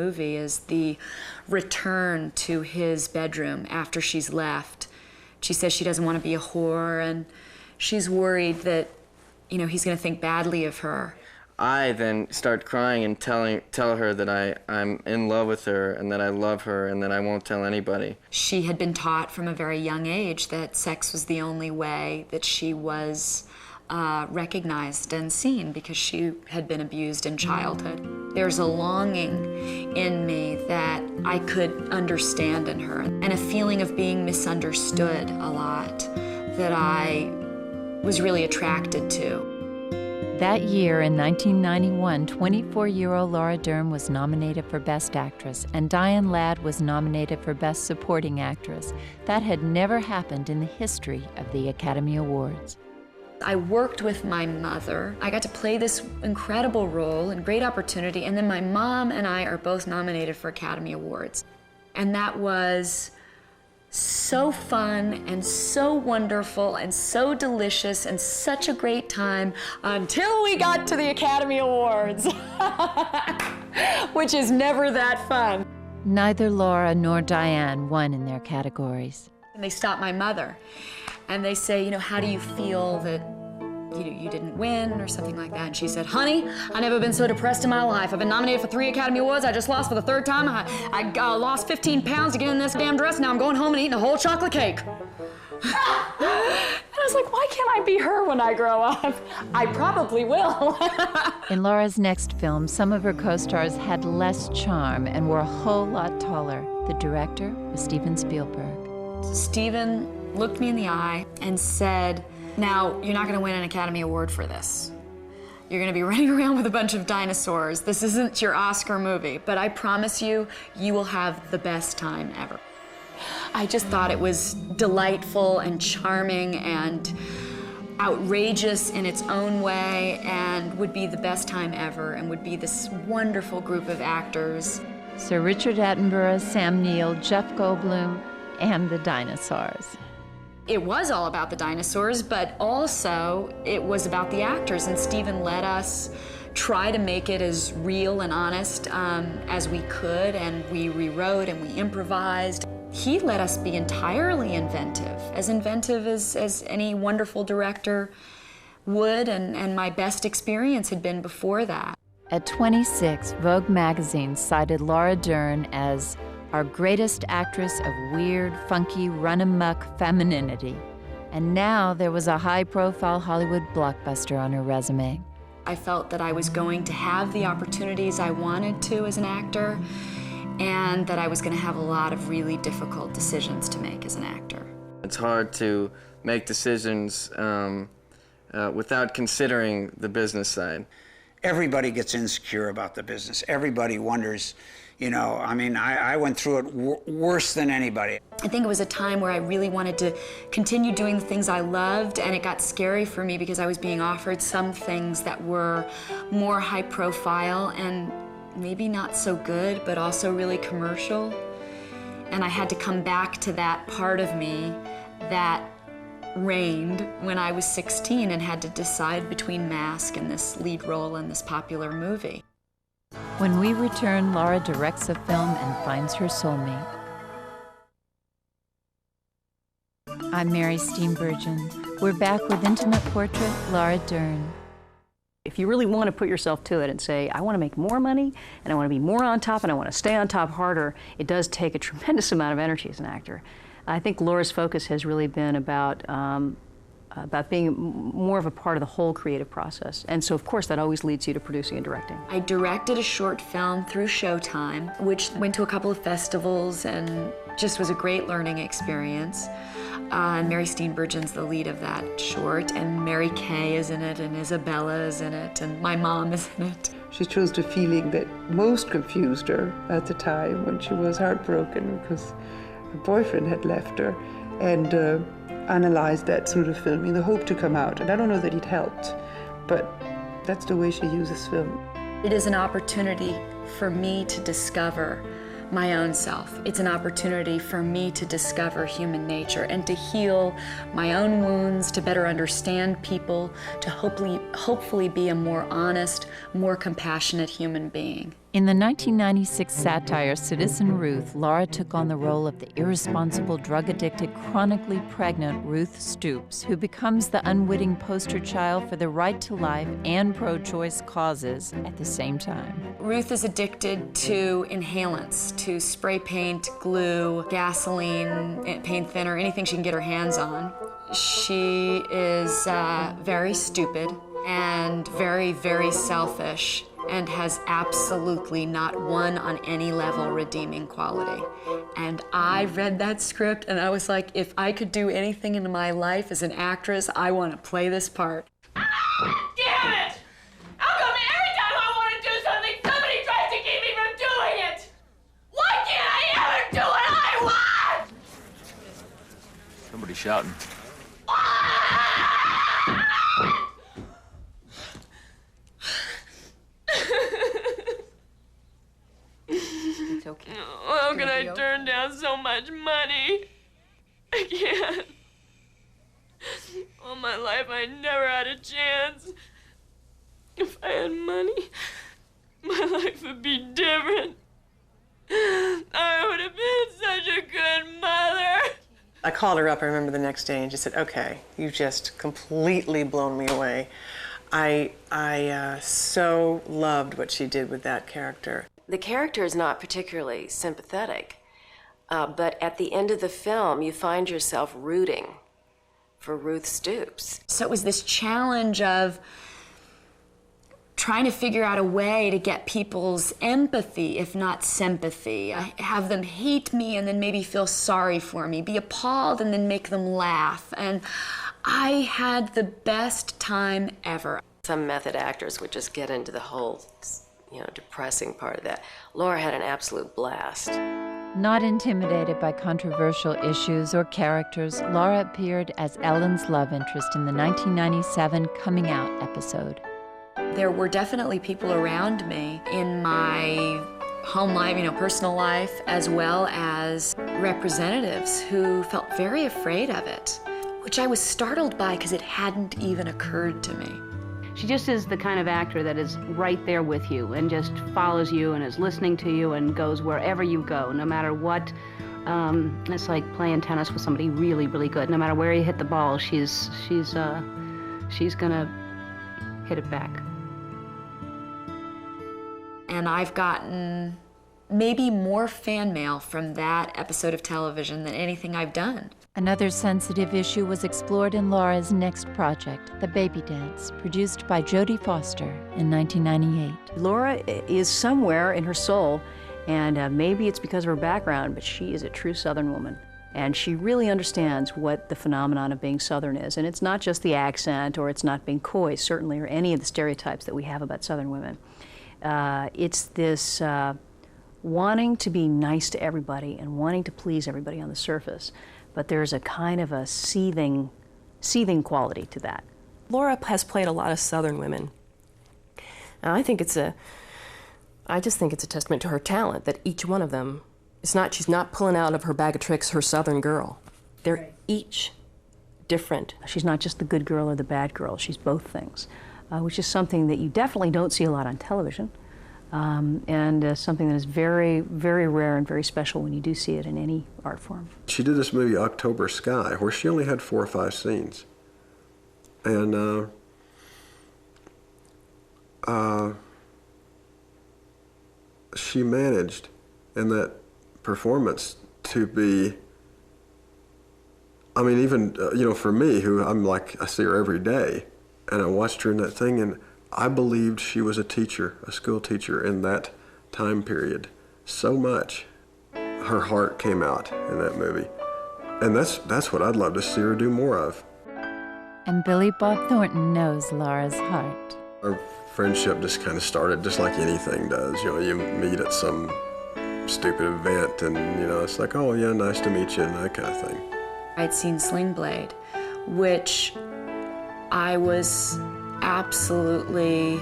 movie is the return to his bedroom after she's left. She says she doesn't want to be a whore, and she's worried that, you know, he's going to think badly of her. I then start crying and tell her that I'm in love with her and that I love her and that I won't tell anybody. She had been taught from a very young age that sex was the only way that she was recognized and seen, because she had been abused in childhood. There's a longing in me that I could understand in her, and a feeling of being misunderstood a lot that I was really attracted to. That year, in 1991, 24-year-old Laura Dern was nominated for Best Actress, and Diane Ladd was nominated for Best Supporting Actress. That had never happened in the history of the Academy Awards. I worked with my mother. I got to play this incredible role and great opportunity, and then my mom and I are both nominated for Academy Awards. And that was so fun and so wonderful and so delicious and such a great time until we got to the Academy Awards, which is never that fun. Neither Laura nor Diane won in their categories. And they stopped my mother and they say, you know, how do you feel that you didn't win or something like that? And she said, honey, I've never been so depressed in my life. I've been nominated for 3 Academy Awards. I just lost for the 3rd time. I lost 15 pounds to get in this damn dress. Now I'm going home and eating a whole chocolate cake. And I was like, why can't I be her when I grow up? I probably will. In Laura's next film, some of her co-stars had less charm and were a whole lot taller. The director was Steven Spielberg. Steven looked me in the eye and said, now, you're not going to win an Academy Award for this. You're going to be running around with a bunch of dinosaurs. This isn't your Oscar movie, but I promise you, you will have the best time ever. I just thought it was delightful and charming and outrageous in its own way, and would be the best time ever, and would be this wonderful group of actors. Sir Richard Attenborough, Sam Neill, Jeff Goldblum, and the dinosaurs. It was all about the dinosaurs, but also it was about the actors, and Steven let us try to make it as real and honest as we could, and we rewrote and we improvised. He let us be entirely inventive as any wonderful director would, and my best experience had been before that. At 26, Vogue magazine cited Laura Dern as our greatest actress of weird, funky, run-amok femininity. And now there was a high-profile Hollywood blockbuster on her resume. I felt that I was going to have the opportunities I wanted to as an actor, and that I was going to have a lot of really difficult decisions to make as an actor. It's hard to make decisions without considering the business side. Everybody gets insecure about the business. Everybody wonders, you know, I mean, I went through it worse than anybody. I think it was a time where I really wanted to continue doing the things I loved, and it got scary for me because I was being offered some things that were more high profile and maybe not so good, but also really commercial. And I had to come back to that part of me that reigned when I was 16 and had to decide between Mask and this lead role in this popular movie. When we return, Laura directs a film and finds her soulmate. I'm Mary Steenburgen. We're back with Intimate Portrait, Laura Dern. If you really want to put yourself to it and say, I want to make more money, and I want to be more on top, and I want to stay on top harder, it does take a tremendous amount of energy as an actor. I think Laura's focus has really been about being more of a part of the whole creative process. And so, of course, that always leads you to producing and directing. I directed a short film through Showtime, which went to a couple of festivals and just was a great learning experience. Mary Steenburgen's the lead of that short, and Mary Kay is in it, and Isabella is in it, and my mom is in it. She chose the feeling that most confused her at the time when she was heartbroken because her boyfriend had left her, and analyzed that through the film in the hope to come out. And I don't know that it helped, but that's the way she uses film. It is an opportunity for me to discover my own self. It's an opportunity for me to discover human nature and to heal my own wounds, to better understand people, to hopefully be a more honest, more compassionate human being. In the 1996 satire Citizen Ruth, Laura took on the role of the irresponsible, drug-addicted, chronically pregnant Ruth Stoops, who becomes the unwitting poster child for the right to life and pro-choice causes at the same time. Ruth is addicted to inhalants, to spray paint, glue, gasoline, paint thinner, anything she can get her hands on. She is very stupid and very, very selfish, and has absolutely not one on any level redeeming quality. And I read that script and I was like, if I could do anything in my life as an actress, I want to play this part. Damn it! How come every time I want to do something, somebody tries to keep me from doing it? Why can't I ever do what I want? Somebody's shouting. It's okay. How can I turn down so much money? I can't. All my life I never had a chance. If I had money, my life would be different. I would have been such a good mother. I called her up, I remember the next day, and she said, okay, you've just completely blown me away. I so loved what she did with that character. The character is not particularly sympathetic, but at the end of the film, you find yourself rooting for Ruth Stoops. So it was this challenge of trying to figure out a way to get people's empathy, if not sympathy. I have them hate me and then maybe feel sorry for me, be appalled and then make them laugh. And I had the best time ever. Some method actors would just get into the whole, depressing part of that. Laura had an absolute blast. Not intimidated by controversial issues or characters, Laura appeared as Ellen's love interest in the 1997 Coming Out episode. There were definitely people around me in my home life, personal life, as well as representatives who felt very afraid of it, which I was startled by because it hadn't even occurred to me. She just is the kind of actor that is right there with you and just follows you and is listening to you and goes wherever you go, no matter what. It's like playing tennis with somebody really, really good. No matter where you hit the ball, she's gonna hit it back. And I've gotten maybe more fan mail from that episode of television than anything I've done. Another sensitive issue was explored in Laura's next project, The Baby Dance, produced by Jodie Foster in 1998. Laura is somewhere in her soul, and maybe it's because of her background, but she is a true Southern woman. And she really understands what the phenomenon of being Southern is. And it's not just the accent, or it's not being coy, certainly, or any of the stereotypes that we have about Southern women. It's this wanting to be nice to everybody and wanting to please everybody on the surface. But there's a kind of a seething quality to that. Laura has played a lot of Southern women. And I just think it's a testament to her talent that each one of them, she's not pulling out of her bag of tricks her Southern girl. They're each different. She's not just the good girl or the bad girl, she's both things, which is something that you definitely don't see a lot on television. And something that is very, very rare and very special when you do see it in any art form. She did this movie, October Sky, where she only had 4 or 5 scenes. And she managed in that performance to be, even, for me, who I see her every day, and I watched her in that thing, and I believed she was a teacher, a school teacher in that time period so much. Her heart came out in that movie. And that's what I'd love to see her do more of. And Billy Bob Thornton knows Laura's heart. Our friendship just kind of started just like anything does. You meet at some stupid event and, it's like, oh yeah, nice to meet you, and that kind of thing. I'd seen Sling Blade, which I was absolutely